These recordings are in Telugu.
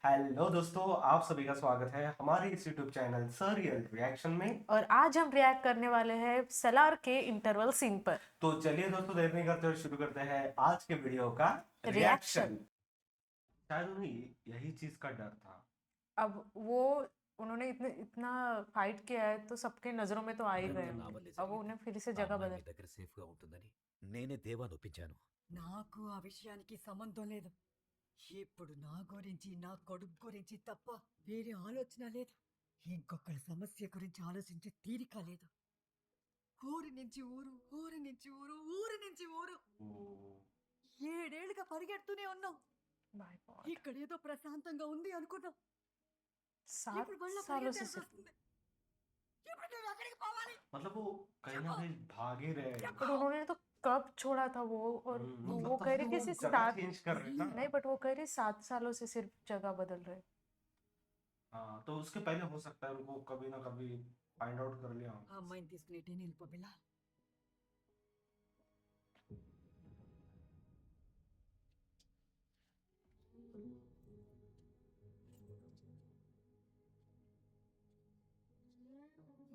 हेलो दोस्तों, आप सभी का स्वागत है हमारे इस यूट्यूब चैनल सरियल रिएक्शन में। और आज हम रिएक्ट करने वाले हैं सलार के इंटरवल सीन पर। तो चलिए दोस्तों, देर नहीं करते हुए शुरू करते हैं आज के वीडियो का रिएक्शन। रिएक्शन। शायद उन्हें यही चीज का डर था। अब वो उन्होंने इतना फाइट किया है तो सबके नजरों में तो आ ही गए నా होंगे। వల్లే अब జరిగింది. उन्हें फिर से ఆ जगह అమ్మాయి बदल। మీ దగ్గర సేఫ్గా ఉంటుందని నేనే దేవాన్ని ఒప్పించాను. నాకు ఆ విషయానికి సంబంధం లేదు. ఇప్పుడు నా గురించి నా కొడుకు గురించి తప్ప వేరే ఆలోచన లేదు. ఇంకొకరి సమస్య గురించి ఆలోచించే తీరిక లేదు. ఊరి నుంచి ఊరు, ఊరి నుంచి ఊరు, ఊరి నుంచి ఊరు, ఏడేళ్లుగా పరిగెడుతూనే ఉన్నాం. My God. ఇక్కడ ఏదో ప్రశాంతంగా ఉంది అనుకున్నాం. 7 ఇప్పుడు మళ్ళా सालों से పరిగెత్తాల్సి सिर्फ। వస్తుంది. ఇప్పుడు మేము ఎక్కడికి పోవాలి? मतलब वो कहीं ना कहीं भाग ही रहे हैं। पर उन्होंने तो कब छोड़ा था वो। और मतलब वो तब कह से रही वो किसी जगह 7 चेंज कर रहे थे ना। नहीं, बट वो कह रही 7 सालों से सिर्फ जगह बदल रहे। हाँ, तो उसके पहले हो सकता है उनको कभी ना कभी फाइंड आउट कर लिया हो। ఆ అమ్మాయిని తీసుకుని టీని వెళ్ళిపో బిల్లా.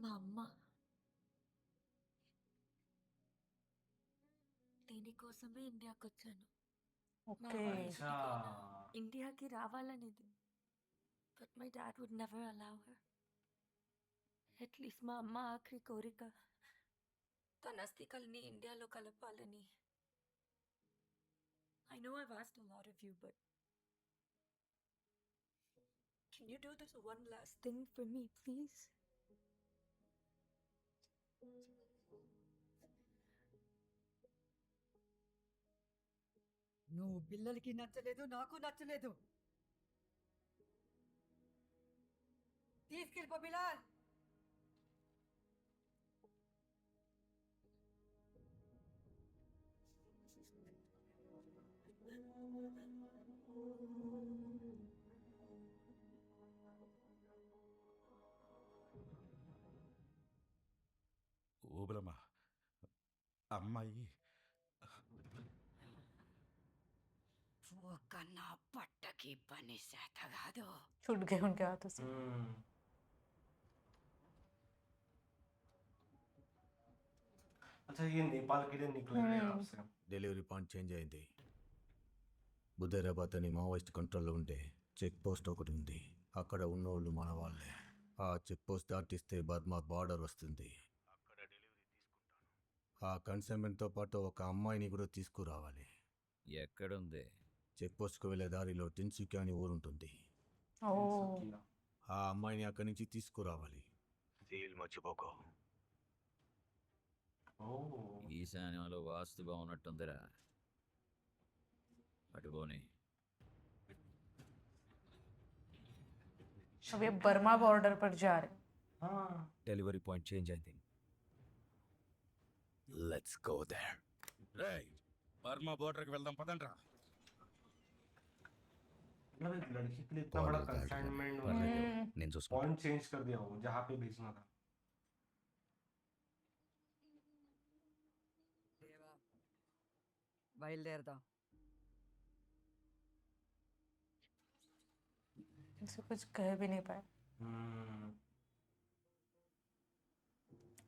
మా అమ్మ దీనికోసమే ఇండియాకి వచ్చాను. నా ओके। అమ్మ अच्छा। ఎప్పటికైనా ఇండియాకి రావాలనేది. But my dad would never allow her. At least మా అమ్మ ఆఖరి కోరిక తన అస్థికల్ని ఇండియాలో కలపాలని. I know I've asked a lot of you, but can you do this one last thing for me, please? నువ్వు పిల్లలకి నచ్చలేదు, నాకు నచ్చలేదు. తీసుకెళ్ళిపో బిలాల్. ఓబులమ్మ అమ్మాయి ఒక నా పట్టకి పని చేత కాదు. छूट गए उनके हाथों से। अच्छा, ये नेपाल के लिए निकले थे आपसे। డెలివరీ పాయింట్ చేంజ్ అయింది. బుద్ధైరాబాద్ అని మావోయిస్ట్ కంట్రోల్లో ఉండే చెక్ పోస్ట్ ఒకటి ఉంది. అక్కడ ఉన్నోళ్ళు మన వాళ్ళే. ఆ చెక్ పోస్ట్ దాటిస్తే బర్మా బార్డర్ వస్తుంది. అక్కడ డెలివరీ తీసుకుంటాను. ఆ కన్సైన్మెంట్తో పాటు ఒక అమ్మాయిని కూడా తీసుకురావాలి. ఎక్కడుంది? చెక్ పోస్ట్కి వెళ్ళే దారిలో టిన్సుకి అని ఊరుంటుంది. ओ ఆ అమ్మాయిని అక్కడి నుంచి తీసుకురావాలి. సీల్ మర్చిపోకో. ఈశాన్యంలో వాస్తు బాగున్నట్టుందిరా. అటుపోని. अब ये बर्मा बॉर्डर पर जा रहे। हाँ। డెలివరీ పాయింట్ చేంజ్ అయింది. Let's go there. రేయ్ బర్మా బోర్డర్కి వెళ్దాం పదండ్రా. मतलब एक लड़की के लिए इतना बड़ा कंसाइनमेंट నేను చూసుకుంటా. पॉइंट चेंज कर दिया हो जहाँ पे भेजना था। దేవా, బయలుదేరదాం. इनसे कुछ कह भी नहीं पाए।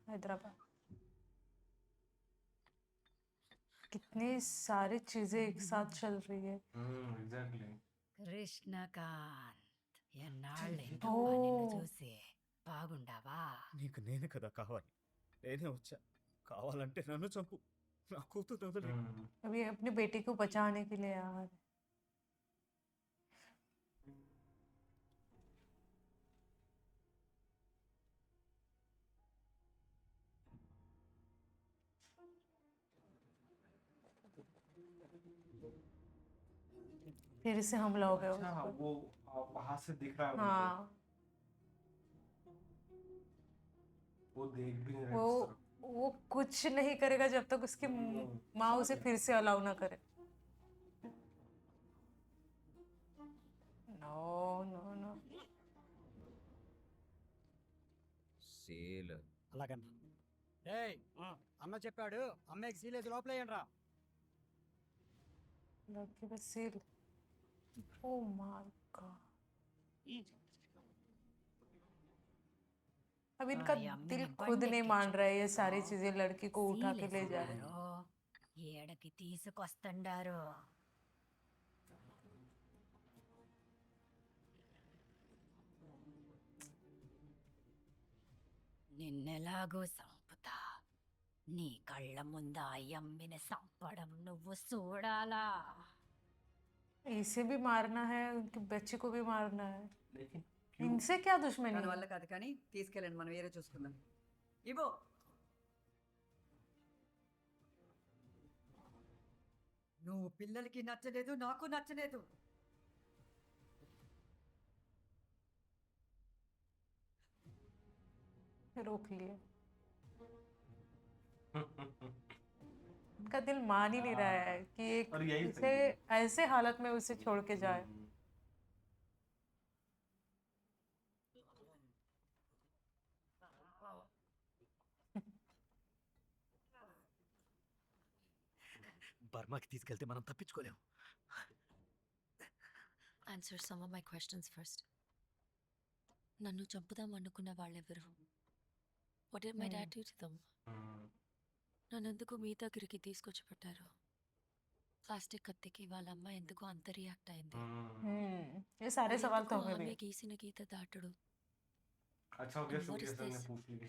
हैदराबाद कितनी सारी चीजें एक साथ चल रही है। एग्जैक्टली। కృష్ణకాంత్, ఎన్నాళ్ళైందో ఓ. నిన్ను చూసి. బాగుండావా? నీకు నేను కదా కావాలి. నేనే వచ్చా. కావాలంటే నన్ను చంపు. నా కూతురు వదిలే. अभी अपनी बेटी को बचाने के लिए आ रहे। फिर से हमला हो गया अच्छा, उस पर। वो वहां से दिख रहा है उनको। हाँ, वो देख भी नहीं रहे वो उस तरफ। वो कुछ नहीं करेगा जब तक उसकी माँ उसे फिर से अलाउ ना करे। No no no. సీల్. అలాగన్నా. ఏయ్ అన్న చెప్పాడు, అమ్మాయికి సీలేసి లోపలేయండి రా. लड़की बस सील। Oh my God. अब इनका ఆ యమ్మిని दिल खुद नहीं मान रहा है, ये सारी బండెక్కించుకుంటూ चीजें लड़की को उठा के ले जा रहे हैं। సీలేస్తున్నారు ఏడకి తీసుకొస్తుండారు. నిన్నెలాగో సంపుతా, నీ కళ్ళ ముందు ఆ యమ్మిని సంపడం నువ్వు చూడాలా. इसे भी मारना है, उनके बच्चे को भी मारना है। लेकिन क्यों? इनसे क्या दुश्मनी దాని है? వల్ల కాదు కానీ తీసుకెళ్ళండి, మనం వేరే చూసుకుందాం. ఇవో నువ్వు పిల్లలకి నచ్చలేదు, నాకు నచ్చలేదు. रोक लिए। उनका दिल मान ही नहीं रहा है कि एक और यही उसे सही है। ऐसे हालत में उसे छोड़ के जाए। బర్మాకి తీసుకెళ్తే మనం తప్పించుకోలేం. Answer some of my questions first. నన్ను చంపుదాం అనుకున్న వాళ్ళెవరు? What did my dad do to them? నన్ను ఎందుకు మీ దగ్గరికి తీసుకొచ్చి పెట్టారు? ప్లాస్టిక్ కత్తికి వాళ్ళ అమ్మ ఎందుకు అంత రియాక్ట్ అయింది? ये सारे सवाल तो ఎందుకు हमें भी ఆమె గీసిన గీత దాటడు? अच्छा हो गया And what Surya is sir ने this? पूछ ली.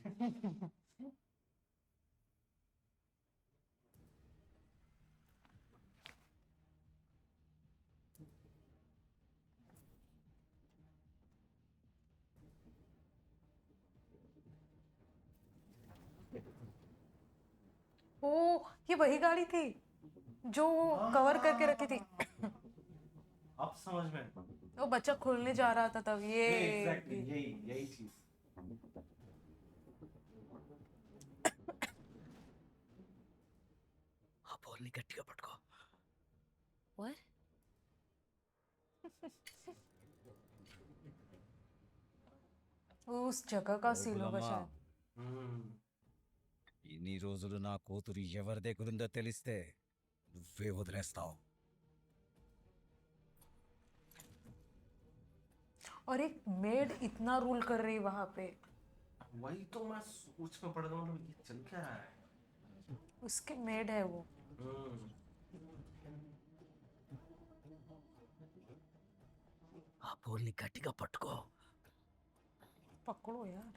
ओ, ये वही गाड़ी थी जो कवर करके रखी थी। अब समझ में. वो बच्चा खोलने जा रहा था तब ये एग्जैक्टली यही चीज. ఆ బాల్ని గట్టిగా పట్టుకో. What? उस जगह का सीन होगा ఓబులమ్మ, शायद। ఇన్ని రోజులు నా కూతురు ఎవరి దగ్గరుందో తెలిస్తే నువ్వే వదిలేస్తావు. और एक मेड इतना रूल कर रही वहां पे, वही तो मैं सोच में पड़ गया, मतलब ये चल क्या रहा है. उसके मेड है वो। ఆ బాల్ని గట్టిగా పట్టుకో. पकड़ो यार।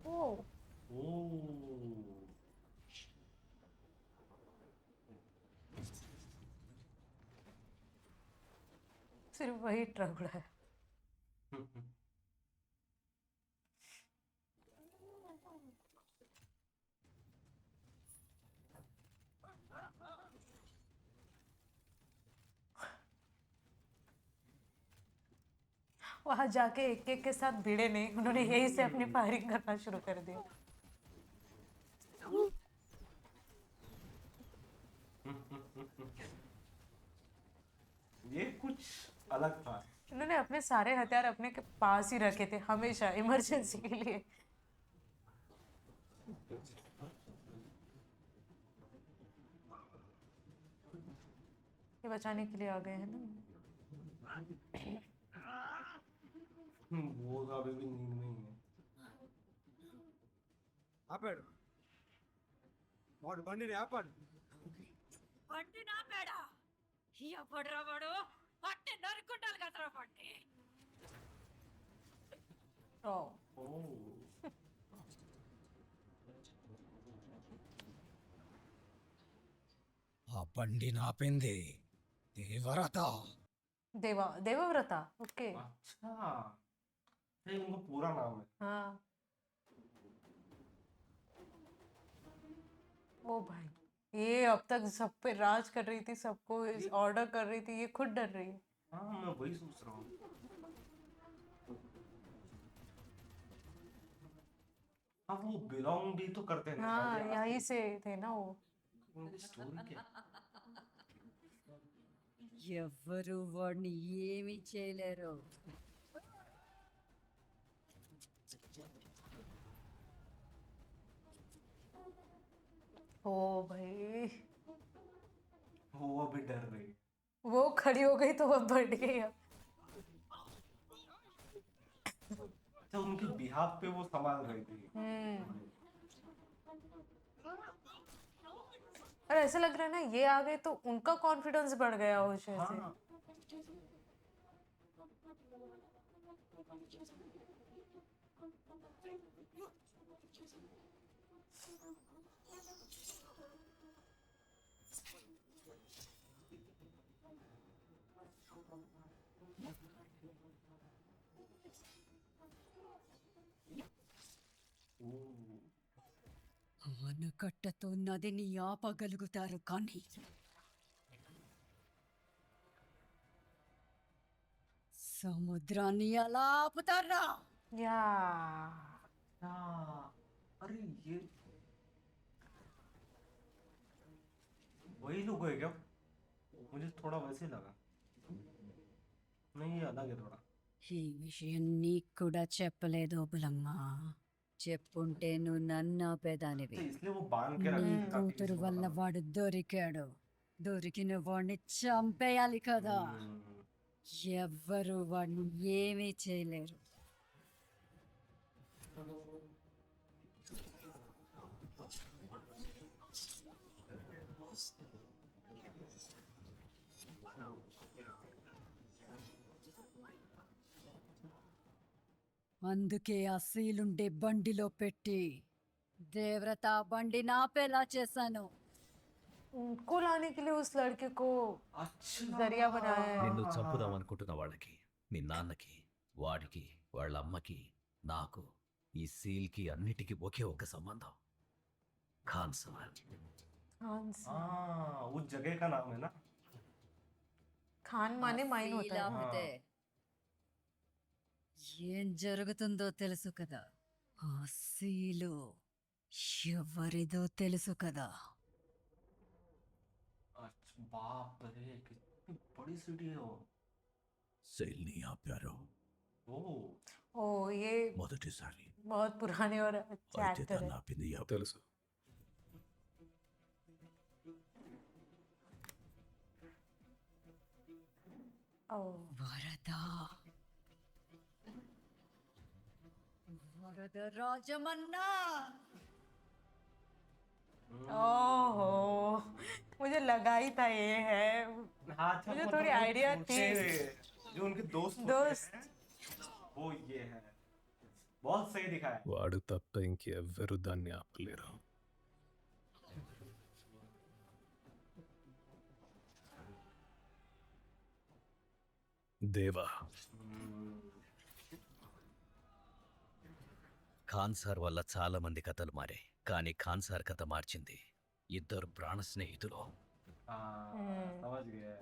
ओ, सिर्फ वही ट्रबल है। वहां जाके एक एक के साथ भिड़े नहीं, उन्होंने यही से अपनी फायरिंग करना शुरू कर दिया। ये कुछ अलग था. उन्होंने अपने सारे हथियार अपने के पास ही रखे थे हमेशा, इमरजेंसी के लिए। ये बचाने के लिए आ गए हैं ना। वो तो अभी भी नींद में ही है. ఆపాడు వాడు బండిని ఆపాడు. బండి నా పేడ ఎప్పుడురా వాడు పట్టి నరుకుంటారు కదరా బండి. ओह, ఆ బండి నాపింది దేవరత. देवव्रता। ओके। अच्छा, ये उनका पूरा नाम है. हाँ। ओ भाई, ये अब तक सब पे राज कर रही थी, सबको ऑर्डर कर रही थी, ये खुद डर रही है। हाँ, मैं वही सोच रहा हूँ. हाँ, वो बिलोंग भी तो करते हैं हाँ, शायद यहाँ यहीं से थे ना वो। उनकी स्टोरी क्या है? ఎవ్వరు వాడిని ఏమీ చేయలేరు. ओ भाई, वो अभी डर रही। वो खड़ी हो गई तो वो बढ़ गई अब। अच्छा, उनके बिहाफ पे वो संभाल रही थी। और ऐसा लग रहा है ना, ये आ गए तो उनका कॉन्फिडेंस बढ़ गया हो शायद से। हाँ, ఆనకట్టతో నదిని ఆపగలుగుతారు కానీ సముద్రాన్ని ఎలా ఆపుతారా? या हाँ, अरे ये वही लोग है क्या? मुझे थोड़ा वैसे लगा। नहीं, ये अलग है थोड़ा। ఈ విషయం నీకు కూడా చెప్పలేదు బులమ్మ. చెప్పుంటే నువ్వు నన్ను ఆపేదానివి. अच्छा, इसलिए वो बांध के నీ रखी थी ताकि కూతురు किसी को వల్ల पता ना। వాడు దొరికాడు. దొరికిన వాడిని చంపేయాలి కదా. ఎవ్వరు వాడిని ఏమీ చేయలేరు. అందుకే ఆ సీలుండే బండిలో పెట్టి దేవ్రత ఆ బండి నాపేలా చేశాను. उनको लाने के लिए उस लड़के को अच्छा, जरिया बनाया है। నిన్ను చంపుదాం అనుకుంటున్న వాళ్ళకి, మీ నాన్నకి, వాడికి, వాళ్ళ అమ్మకి, నాకు, ఈ సీల్కి అన్నిటికీ ఒకే ఒక సంబంధం. ఖాన్ సార్. खान से। हाँ, उस जगह का नाम है ना। खान माने माइन होता है। ఆపితే ఏం జరుగుతుందో తెలుసు కదా. ఆ సీలు ఎవరిదో తెలుసు కదా. अच्छा, बाप रे, कितनी बड़ी सिटी है वो। సెయిల్ని ఆపారు ओ, ओ ये మొదటిసారి. बहुत पुराने और अच्छे అయితే एक्टर తను है। ఆపింది ఎవరు? తెలుసు. ओ వరద వరద రాజమన్నా. ओहो, मुझे लगा ही था ये है। हाँ, अच्छा, मुझे वो थोड़ी वो idea थी। छोटे जो उनके दोस्त होते दोस्त। हैं, वो ये है। बहुत सही दिखा है। వాడు తప్ప ఇంకెవ్వరు దాన్ని ఆపలేరు. దేవా, ఖాన్ సార్ వల్ల చాలా మంది కథలు మారాయి, కానీ ఖాన్ సార్ కథ మార్చింది ఇద్దరు ప్రాణ స్నేహితులు हाँ, समझ गया।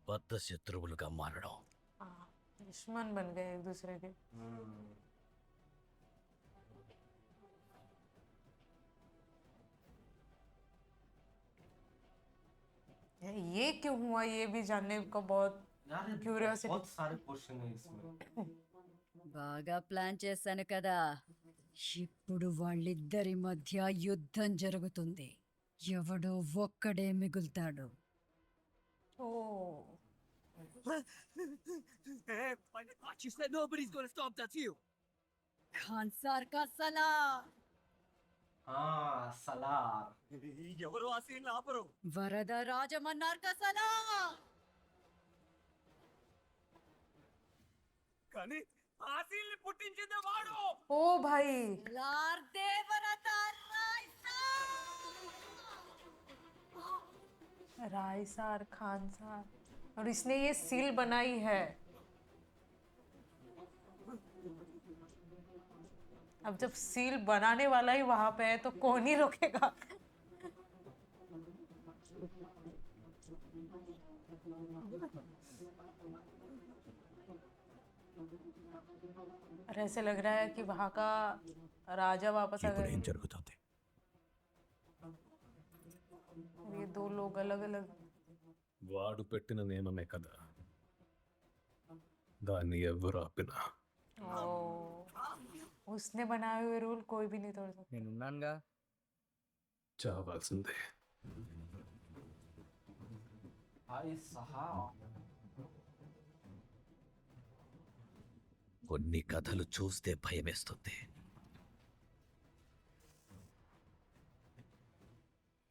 బద్ధ శత్రువులుగా మారడం. हाँ, दुश्मन बन गए एक दूसरे के। ये क्यों हुआ, ये भी जानने का बहुत यार, ये Curiosity. बहुत सारे क्वेश्चन है इसमें। బాగా ప్లాన్ చేశాను కదా. ఇప్పుడు వాళ్ళిద్దరి మధ్య యుద్ధం జరుగుతుంది. ఎవడో ఒక్కడే మిగులుతాడు. ओ She said nobody's gonna stop that you. Khan sir కా సలా. हाँ, सलार। ఎవరు ఆ సీన్ ఆపరు. వరద రాజమన్నార్ కా సలా. కానీ ఆ సీన్ ని పుట్టించింది వాడు. ओ भाई, లార్ దేవరత रायसार खान सार, और इसने ये सील बनाई है। अब जब सील बनाने वाला ही वहां पे है तो कौन ही रोकेगा। और ऐसे लग रहा है कि वहां का राजा वापस आ ఇప్పుడు ఏం गया। జరుగుతుంది? और ये दो लोग अलग अलग। వాడు పెట్టిన నియమమే కదా, దాన్ని ఎవరు ఆపినా. ओ, उसने बनाए हुए रूल कोई भी नहीं तोड़ सकता। నేనున్నానుగా. చావాల్సిందే. भाई साहब కొన్ని కథలు చూస్తే భయమేస్తుంది.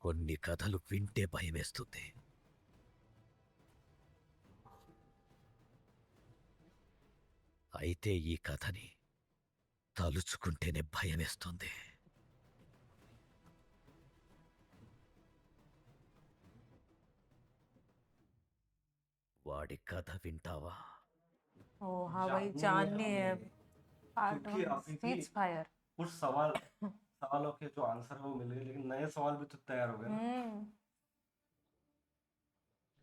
కొన్ని కథలు వింటే భయమేస్తుంది. అయితే ఈ కథని తలుచుకుంటేనే భయమేస్తుంది. వాడి కథ వింటావా? ओ हाँ भाई जाननी जाननी है है हमें, पार्ट क्योंकि 1 अभी भी स्पीच फायर। कुछ सवालों के जो आंसर है वो मिल गए, लेकिन नए सवाल भी तो तैयार हो गए ना।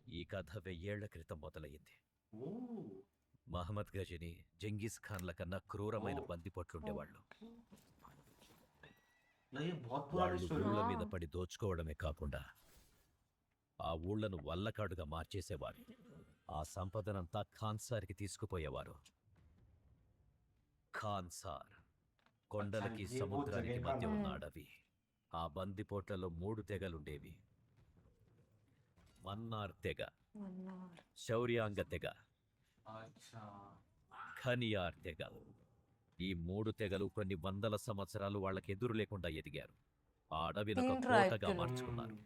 ఈ కథ 1000 ఏళ్ల క్రితం మొదలయ్యింది. ओ మహమ్మద్ గజని, జంగీస్ ఖాన్ల కన్నా క్రూరమైన ఓ. బందిపోట్లుండేవాళ్ళు. नहीं, ये बहुत पुरानी వాళ్ళు स्टोरी ఊళ్ళ है। మీద పడి దోచుకోవడమే కాకుండా ఆ ఊళ్ళను వల్లకాడుగా మార్చేసేవారు. ఆ సంపదనంతా ఖాన్సార్కి తీసుకుపోయేవారు. ఖాన్సార్ కొండలకి अच्छा, ये वो సముద్రానికి जगह का మధ్య नाम ఉన్న है। అడవి. ఆ బందిపోట్లలో 3 తెగలుండేవి. మన్నార్ తెగ, मन्नार। శౌర్యాంగ తెగ, अच्छा ఖనియార్ తెగ. ఈ 3 తెగలు కొన్ని వందల సంవత్సరాలు వాళ్ళకి ఎదురు లేకుండా ఎదిగారు. ఆ అడవిని ఒక 3 ట్రైబ్ కోటగా కింద. మార్చుకున్నారు.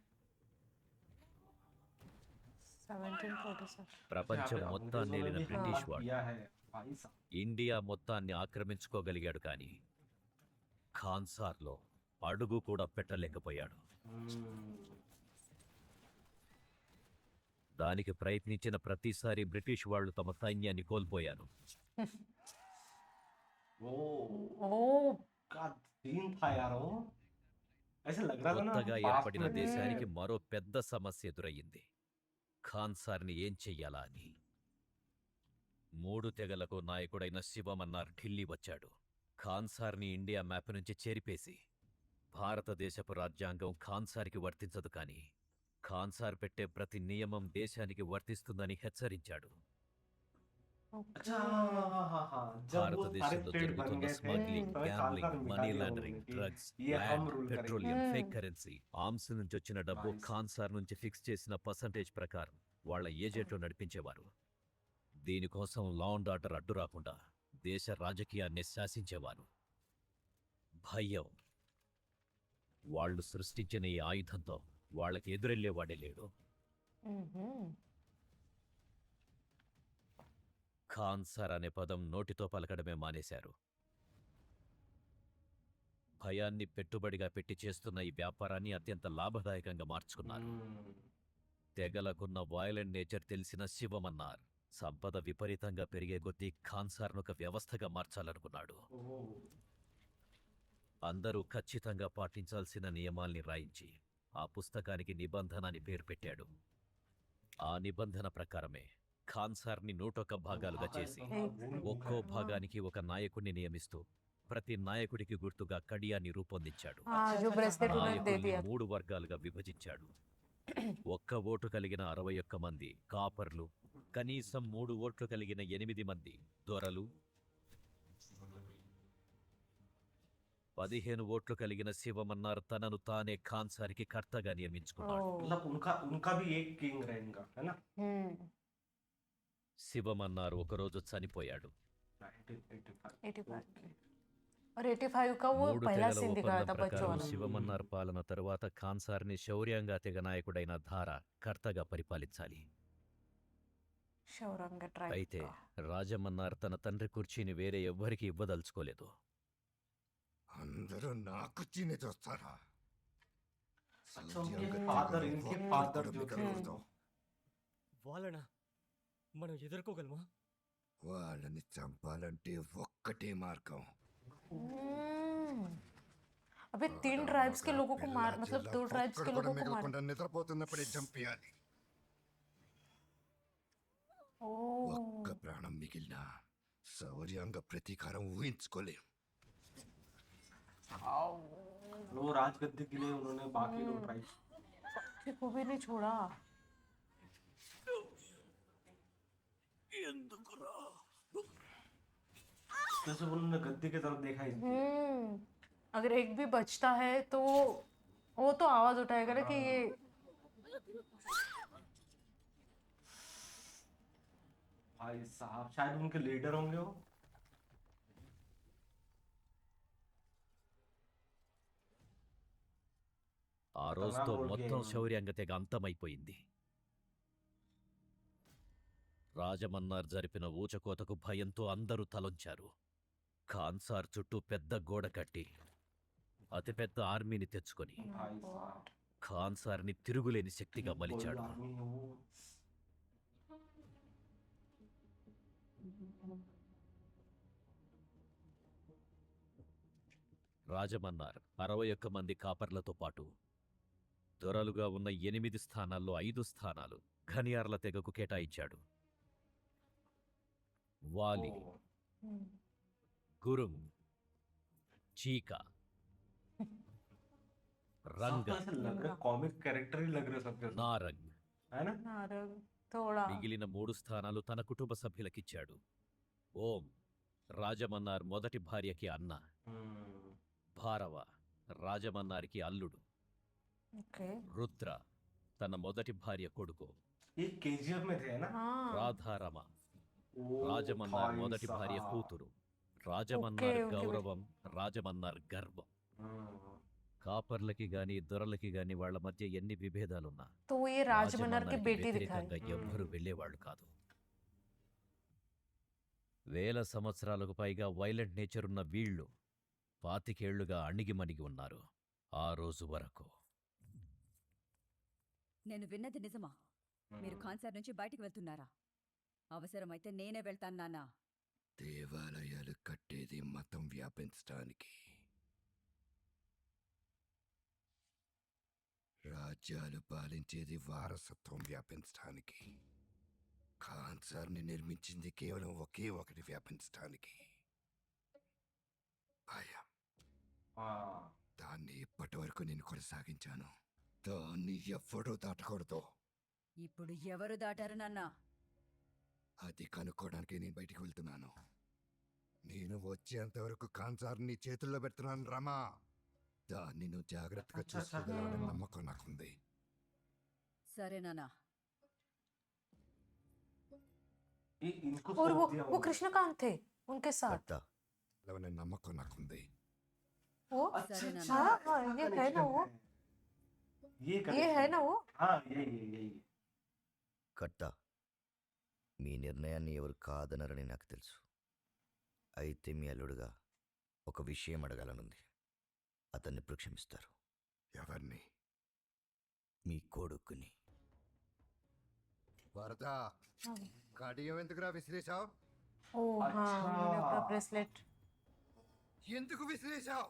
1747। ప్రపంచం यहाँ पे మొత్తాన్ని अंग्रेजों ने ఏలిన भी బ్రిటిష్ हमला వాడు किया है भाई साहब। ఇండియా మొత్తాన్ని ఆక్రమించుకోగలిగాడు, కానీ ఖాన్సార్లో అడుగు కూడా పెట్టలేకపోయాడు. దానికి ప్రయత్నించిన ప్రతిసారి బ్రిటిష్ వాళ్ళు తమ సైన్యాన్ని కోల్పోయారు. ओ ओ का सीन था यार वो, ऐसे लग रहा था ना కొత్తగా पास्ट ఏర్పడిన में దేశానికి మరో పెద్ద సమస్య ఎదురయ్యింది. ఖాన్సార్ని ఏం చెయ్యాలా అని. 3 తెగలకు నాయకుడైన శివమన్నార్ ఢిల్లీ వచ్చాడు. ఖాన్సార్ని ఇండియా మ్యాప్ నుంచి చేరిపేసి, భారతదేశపు రాజ్యాంగం ఖాన్సార్కి వర్తించదు, కానీ ఖాన్సార్ పెట్టే ప్రతి నియమం దేశానికి వర్తిస్తుందని హెచ్చరించాడు. अच्छा हाँ, जब वो सारे భారతదేశంలో स्टेट बन జరుగుతున్న गए थे స్మగ్లింగ్, तो గ్యాంబ్లింగ్, खानसार मिटा మనీ दिया లాండరింగ్, उन्होंने कि డ్రగ్స్, ये हम ల్యాండ్, रूल పెట్రోలియం, करेंगे। ఫేక్ కరెన్సీ, ఆర్మ్స్ నుంచి వచ్చిన డబ్బు Nice. ఖాన్సార్ నుంచి ఫిక్స్ చేసిన పర్సంటేజ్ ప్రకారం వాళ్ళ ఏజెంట్లు నడిపించేవారు. దీనికోసం లా అండ్ ఆర్డర్ అడ్డు రాకుండా దేశ రాజకీయాన్ని శాసించేవారు. భయం వాళ్ళు సృష్టించిన ఈ ఆయుధంతో వాళ్ళకి ఎదురెళ్లేవాడే లేడు. ఖాన్సార్ అనే పదం నోటితో పలకడమే మానేశారు. భయాన్ని పెట్టుబడిగా పెట్టి చేస్తున్న ఈ వ్యాపారాన్ని అత్యంత లాభదాయకంగా మార్చుకున్నారు. తెగలకున్న వాయలెంట్ నేచర్ తెలిసిన శివమన్నార్ సంపద విపరీతంగా పెరిగే కొద్దీ ఖాన్సార్ను ఒక వ్యవస్థగా మార్చాలనుకున్నాడు. అందరూ ఖచ్చితంగా పాటించాల్సిన నియమాల్ని రాయించి ఆ పుస్తకానికి నిబంధన అని పేరు పెట్టాడు. ఆ నిబంధన ప్రకారమే ఖాన్సార్ని 101 భాగాలుగా చేసి ఒక్కో భాగానికి ఒక నాయకుడిని నియమిస్తూ ప్రతి నాయకుడికి గుర్తుగా కడియాన్ని రూపొందించాడు. हाँ जो ब्रेसलेट उन्होंने दे నాయకుల్ని दिया। 3 వర్గాలుగా విభజించాడు. ఒక్క ఓటు కలిగిన 61 మంది కాపర్లు, కనీసం 3 ఓట్లు కలిగిన 8 మంది దొరలు, 15 ఓట్లు కలిగిన శివమన్నార్ తనను తానే ఖాన్సార్కి కర్తగా నియమించుకున్నాడు. ओ मतलब उनका भी एक किंग रहेगा है ना। శివమన్నార్ ఒకరోజు చనిపోయాడు. 1985 और 85 का वो 3 पहला తెగల सीन दिखाया ఒప్పందం था बच्चों ప్రకారం वाला। శివమన్నార్ పాలన తరువాత ఖాన్సార్ని శౌర్యాంగ తెగ నాయకుడైన ధార కర్తగా పరిపాలించాలి. शौरंग ट्राइब అయితే का। రాజమన్నార్ తన తండ్రి కుర్చీని వేరే ఎవ్వరికీ ఇవ్వదలుచుకోలేదు. అందరూ నాకు చిన్ని చూస్తారా? अच्छा उनके फादर जो थे వాళ్ళనా మనం ఎదుర్కోగలమా? వాళ్ళని చంపాలంటే ఒక్కటే మార్గం. अबे 3 ट्राइब्स के लोगों को मार मतलब 2 ट्राइब्स के लोगों को मार। మిగలకుండా నిద్రపోతున్నప్పుడే చంపేయాలి. ఒక్క ओ ప్రాణం మిగిలిన శౌర్యాంగ ప్రతీకారం ఊహించుకోలేం. वो राजगद्दी के लिए उन्होंने बाकी लोग ट्राई को भी नहीं छोड़ा। जैसे उन्होंने गद्दी की तरफ देखा ही नहीं। अगर एक भी बचता है तो वो तो आवाज उठाएगा ना कि ये भाई साहब शायद उनके लीडर होंगे वो। ఆ खतरनाक రోజుతో रोल किया మొత్తం इन्होंने। శౌర్యంగ తెగ అంతమైపోయింది. రాజమన్నార్ జరిపిన ఊచకోతకు భయంతో అందరూ తలొంచారు. ఖాన్సార్ చుట్టూ పెద్ద గోడ కట్టి అతిపెద్ద ఆర్మీని తెచ్చుకొని भाई साहब ఖాన్సార్ని తిరుగులేని శక్తిగా बड़ी మలిచాడు. आर्मी है वो। రాజమన్నార్ 61 మంది కాపర్లతో పాటు దొరలుగా ఉన్న 8 స్థానాల్లో 5 స్థానాలు ఘనియార్ల తెగకు కేటాయించాడు. వాలి, ओ, గురుంగ్, చీకా, सब రంగ, तो ऐसे लग रहे कॉमिक कैरेक्टर ही लग रहे सबके सब, నారంగ్ है ना? नारंग थोड़ा మిగిలిన 3 స్థానాలు తన కుటుంబ సభ్యులకిచ్చాడు. ఓం రాజమన్నార్ మొదటి భార్యకి అన్న, हम्म, భారవ రాజమన్నార్కి అల్లుడు, ओके రుద్ర తన మొదటి భార్య కొడుకు, ये केजीएफ में थे ना? हाँ రాధారమ ओ రాజమన్నార్ भाई మొదటి భార్య साहब। కూతురు, రాజమన్నార్ ఓకే. గౌరవం, రాజమన్నార్ గర్వం. हम्म, కాపర్లకి గాని దొరలకి గాని వాళ్ళ మధ్య ఎన్ని విభేదాలున్నా तो ये राजमन्नर की రాజమన్నార్కి बेटी दिखाई వ్యతిరేకంగా ఎవ్వరూ వెళ్ళేవాళ్ళు కాదు. వేల సంవత్సరాలకు పైగా వైలెంట్ నేచర్ ఉన్న వీళ్ళు 25 ఏళ్లుగా అణిగిమణిగి ఉన్నారు. ఆ రోజు వరకు నేను విన్నది నిజమా? మీరు కాన్సర్ నుంచి బయటికి వెళ్తున్నారా? అవసరమైతే నేనే వెళ్తాను నాన్న. దేవాలయాలు కట్టేది మతం వ్యాపించడానికి, రాజ్యాలు పాలించేది వారసత్వం వ్యాపించడానికి, ఖాన్సార్ని నిర్మించింది కేవలం ఒకే ఒకటి వ్యాపించడానికి. భయం. हाँ దాన్ని ఇప్పటి వరకు నేను కొనసాగించాను. దాన్ని ఎవ్వడూ దాటకూడదు. ఇప్పుడు ఎవరు దాటారు నాన్న? అది కనుక్కోవడానికి నేను బయటికి వెళ్తున్నాను. నేను వచ్చేంత వరకు ఖాన్సార్ని చేతుల్లో పెడుతున్నాను రమా. దాన్ని నువ్వు జాగ్రత్తగా अच्छा, अच्छा, చూసుకోగలవని हाँ। నమ్మకం నాకుంది. సరే నాన్న. ये इनको और सौंप दिया वो होगा। कृष्णकांत थे उनके साथ గలవని నమ్మకం నాకుంది. वो अच्छा सरे अच्छा नाना। हाँ, हाँ, ये है ना वो? ये ये है ना वो? हाँ यही కట్ట, మీ నిర్ణయాన్ని ఎవరు కాదనరని నాకు తెలుసు. అయితే మీ అల్లుడుగా ఒక విషయం అడగాలనుంది. అతన్ని ఇప్పుడు క్షమిస్తారు. ఎవరిని? మీ కొడుకుని. వరద, हाँ। కడియం ఎందుకురా విసిరేశావు? ओ हाँ अच्छा। उन्होंने अपना ब्रेसलेट ఎందుకు విసిరేశావు?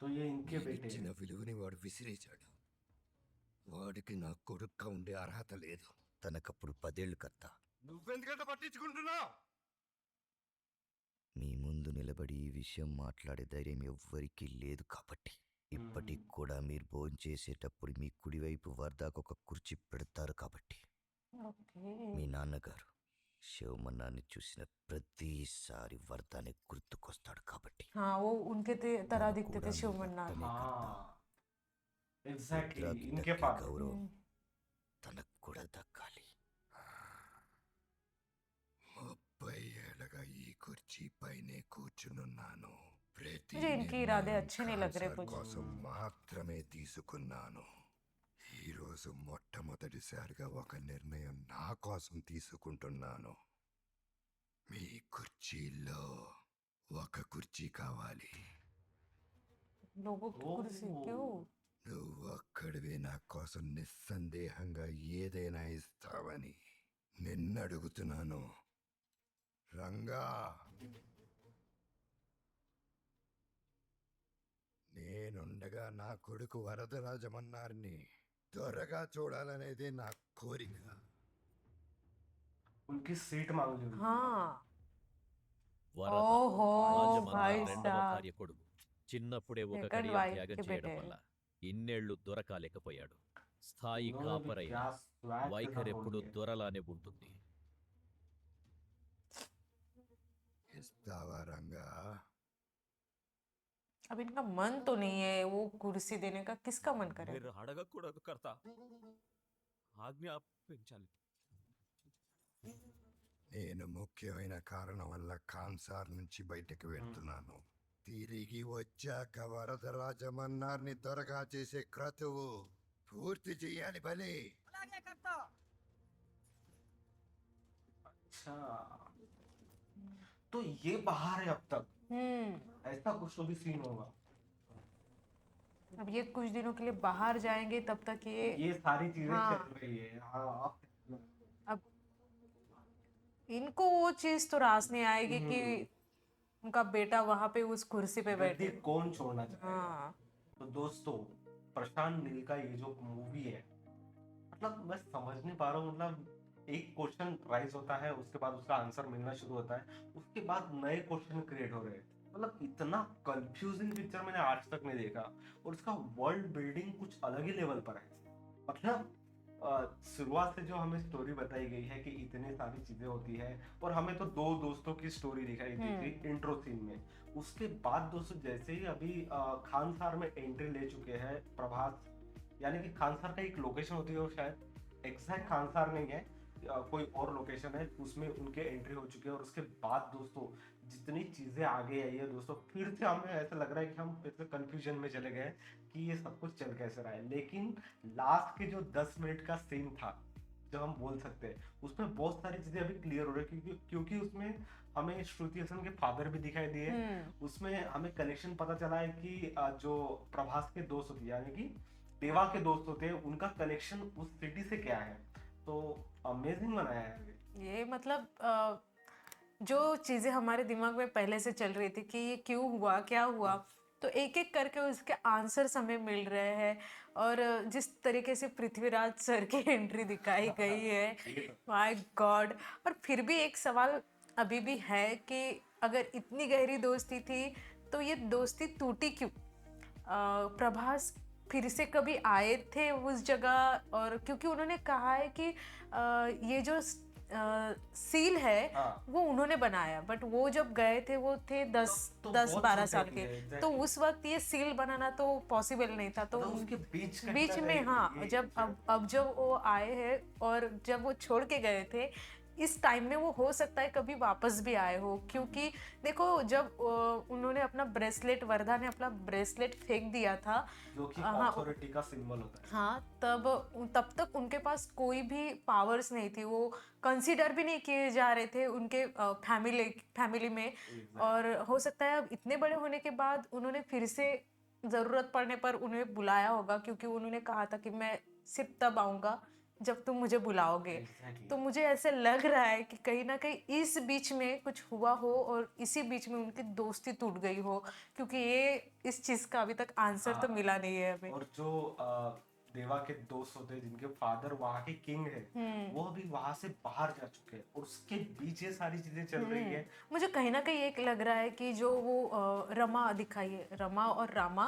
तो ये इनके बेटे ఇచ్చిన हैं। విలువని వాడు విసిరేశాడు. వాడికి నా కొడుకుగా ఉండే అర్హత లేదు. తనకప్పుడు 10 ఏళ్ళు కర్త. నువ్వెందుకంటే పట్టించుకుంటున్నావు? మీ ముందు నిలబడి ఈ విషయం మాట్లాడే ధైర్యం ఎవ్వరికీ లేదు కాబట్టి ఇప్పటికి కూడా మీరు భోంచేసేటప్పుడు మీ కుడివైపు వరదాకు ఒక కుర్చీ పెడతారు కాబట్టి. ओके మీ నాన్నగారు శివమన్నాన్ని చూసిన ప్రతిసారి వరదాన్ని గుర్తుకొస్తాడు కాబట్టి. हाँ वो उनके तरह తనకు दिखते కూడా थे మీ शिवमन्नार రక్తమే కర్త. हाँ एग्जैक्टली రుద్రాకి इनके దక్కే पास గౌరవం తనకు కూడా దక్కాలి. 30 ఏళ్ళగా ఈ కుర్చీ పైనే కూర్చునున్నాను. ప్రతి मुझे इनके इरादे अच्छे नहीं लग रहे ఖాన్సార్ कुछ। కోసం మాత్రమే తీసుకున్నాను. ఈరోజు మొట్టమొదటిసారిగా ఒక నిర్ణయం నా కోసం తీసుకుంటున్నాను. మీ కుర్చీలో ఒక కుర్చీ కావాలి. लोगों की कुर्सी ओह। क्यों? నువ్వు అక్కడివే నా కోసం నిస్సందేహంగా ఏదైనా ఇస్తావని నిన్నడుగుతున్నాను రంగా. నేనుండగా నా కొడుకు వరదరాజమన్నారిని త్వరగా చూడాలనేదే నా కోరిక. उनकी सीट मांग ली उन्होंने। हाँ వరద ఓహో, రాజమన్నార్ భాయ్ రెండవ సాబ్. భార్య కొడుకు. చిన్నప్పుడే ఒక Second గడియ wife త్యాగం కి చేయడం పెట్టే. వల్ల ఇన్నేళ్లు దొరకాలేకపోయాడు. స్థాయి उन्होंने भी కాపరైన क्या swag के साथ వైఖరెప్పుడు रोल किया। దొరలానే ఉంటుంది. ఇస్తావా రంగా? अब इनका मन तो नहीं है वो कुर्सी देने का, किसका मन करे? మీరు అడగకూడదు కర్త ఆజ్ఞాపించాలి. నేను ముఖ్యమైన కారణం వల్ల ఖాన్సార్ నుంచి బయటకు వెళ్తున్నాను. తిరిగి వచ్చాక వరదరాజమన్నార్ని త్వరగా చేసే క్రతువు పూర్తి చేయాలి బలి. अच्छा, तो ये बाहर है अब तक, ऐसा कुछ तो भी सीन होगा. अब ये कुछ दिनों के लिए बाहर जाएंगे, तब तक ये सारी चीजें हाँ। चल रही है. हाँ, अब इनको वो चीज तो रास नहीं आएगी कि उनका बेटा वहां पे उस कुर्सी पे बैठे. गद्दी कौन छोड़ना चाहेगा? हाँ, तो दोस्तों, प्रशांत नील का ये जो मूवी है, मतलब मैं समझ नहीं पा रहा हूँ. मतलब एक क्वेश्चन राइज होता है, उसके बाद उसका आंसर मिलना शुरू होता है, उसके बाद नए क्वेश्चन क्रिएट हो रहे हैं. मतलब इतना कंफ्यूजिंग पिक्चर मैंने आज तक नहीं देखा. और उसका वर्ल्ड बिल्डिंग कुछ अलग ही लेवल पर है. मतलब शुरुआत से जो हमें स्टोरी बताई गई है कि इतनी सारी चीजें होती है, और हमें तो दो दोस्तों की स्टोरी दिखाई दी थी इंट्रो सीन में. उसके बाद दोस्तों जैसे ही अभी खानसार में एंट्री ले चुके हैं प्रभास, यानी कि खानसार का एक लोकेशन होती है, वो शायद एग्जैक्ट खानसार नहीं है, कोई और लोकेशन है, उसमें उनके एंट्री हो चुके हैं. और उसके बाद दोस्तों जितनी चीजें आगे आई है दोस्तों, फिर से हमें ऐसा लग रहा है कि हम फिर से कंफ्यूजन में चले गए कि ये सब कुछ चल कैसे रहा है. लेकिन लास्ट के जो 10 मिनट का सीन था, जो हम बोल सकते हैं, उसमें बहुत सारी चीजें अभी क्लियर हो रही है, क्योंकि उसमें हमें श्रुति हसन के फादर भी दिखाई दिए. उसमें हमें कनेक्शन पता चला है कि जो प्रभास के दोस्त होते हैं, यानी कि देवा के दोस्त होते हैं, उनका कनेक्शन उस सिटी से क्या है. तो अमेजिंग बनाया है ये मतलब जो चीजें हमारे दिमाग में पहले से चल रही थी कि ये क्यों हुआ, क्या हुआ, तो एक एक करके उसके आंसर्स हमें मिल रहे हैं. और जिस तरीके से पृथ्वीराज सर की एंट्री दिखाई गई है, माय गॉड. और फिर भी एक सवाल अभी भी है कि अगर इतनी गहरी दोस्ती थी तो ये दोस्ती टूटी क्यों? प्रभास फिर से कभी आए थे उस जगह, और क्योंकि उन्होंने कहा है कि ये जो सील है वो उन्होंने बनाया, बट वो जब गए थे वो थे 10-12 साल के, तो उस वक्त ये सील बनाना तो पॉसिबल नहीं था. तो उसके बीच में हाँ, जब अब जब वो आए हैं और जब वो छोड़ के गए थे, इस टाइम में वो हो सकता है कभी वापस भी आए हो. क्योंकि देखो जब उन्होंने अपना ब्रेसलेट, वर्धा ने अपना ब्रेसलेट फेंक दिया था, जो कि अथॉरिटी का सिंबल होता है. हाँ, तब तक उनके पास कोई भी पावर्स नहीं थी, वो कंसीडर भी नहीं किए जा रहे थे उनके फैमिली में. और हो सकता है अब इतने बड़े होने के बाद उन्होंने फिर से ज़रूरत पड़ने पर उन्हें बुलाया होगा, क्योंकि उन्होंने कहा था कि मैं सिर्फ तब आऊँगा जब तुम मुझे बुलाओगे. तो मुझे ऐसे लग रहा है कि कहीं ना कहीं इस बीच में कुछ हुआ हो और इसी बीच में उनकी दोस्ती टूट गई हो, क्योंकि ये इस चीज़ का अभी तक आंसर तो मिला नहीं है हमें. और जो देवा के दोस्त होते हैं, जिनके फादर वहाँ के किंग है, वो अभी वहां से बाहर जा चुके हैं, और उसके बीच ये सारी चीजें चल रही है. मुझे कहीं ना कहीं एक लग रहा है कि जो वो रमा दिखाई है, रमा और रामा,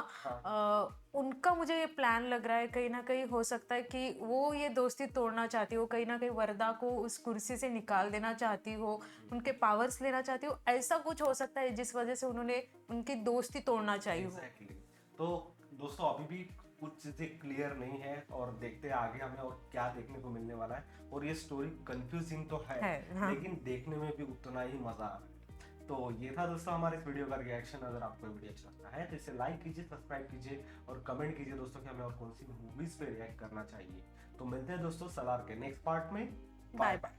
उनका मुझे ये प्लान लग रहा है. कहीं ना कहीं हो सकता है कि वो ये दोस्ती तोड़ना चाहती हो, कहीं ना कहीं वरदा को उस कुर्सी से निकाल देना चाहती हो, उनके पावर्स लेना चाहती हो. ऐसा कुछ हो सकता है जिस वजह से उन्होंने उनकी दोस्ती तोड़ना चाहिए हो. तो दोस्तों अभी भी कुछ चीजें क्लियर नहीं है, और देखते हैं आगे हमें और क्या देखने को मिलने वाला है. और ये स्टोरी कंफ्यूजिंग तो है, हाँ. लेकिन देखने में भी उतना ही मजा आ रहा है. तो ये था दोस्तों हमारे इस वीडियो का रिएक्शन. अगर आपको वीडियो अच्छा लगता है तो इसे लाइक कीजिए, सब्सक्राइब कीजिए और कमेंट कीजिए दोस्तों कि हमें और कौन सी मूवीज पे रिएक्ट करना चाहिए. तो मिलते हैं दोस्तों सलार के नेक्स्ट पार्ट में. Bye bye.